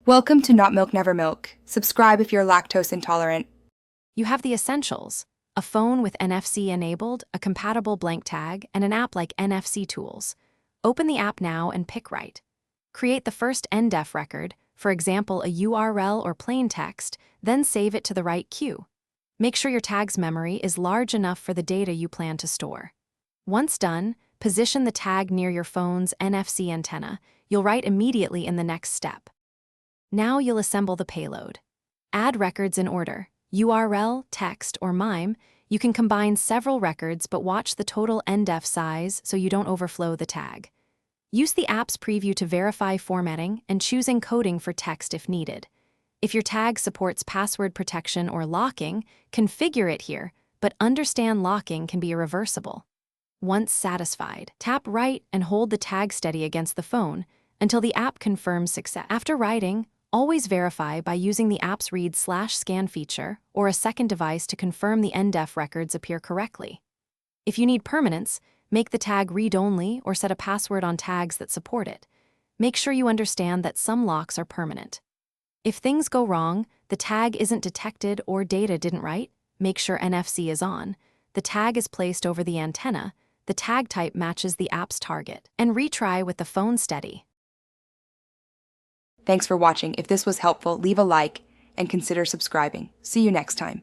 Welcome to Not Milk Never Milk. Subscribe if you're lactose intolerant. You have the essentials: a phone with NFC enabled, a compatible blank tag, and an app like NFC Tools. Open the app now and pick right. Create the first NDEF record, for example a URL or plain text, then save it to the right queue. Make sure your tag's memory is large enough for the data you plan to store. Once done, position the tag near your phone's NFC antenna. You'll write immediately in the next step. Now you'll assemble the payload. Add records in order: URL, text, or MIME. You can combine several records, but watch the total NDEF size so you don't overflow the tag. Use the app's preview to verify formatting and choose encoding for text if needed. If your tag supports password protection or locking, configure it here, but understand locking can be irreversible. Once satisfied, tap right and hold the tag steady against the phone until the app confirms success. After writing, always verify by using the app's read/scan feature or a second device to confirm the NDEF records appear correctly. If you need permanence, make the tag read-only or set a password on tags that support it. Make sure you understand that some locks are permanent. If things go wrong, the tag isn't detected or data didn't write, make sure NFC is on, the tag is placed over the antenna, the tag type matches the app's target, and retry with the phone steady. Thanks for watching. If this was helpful, leave a like and consider subscribing. See you next time.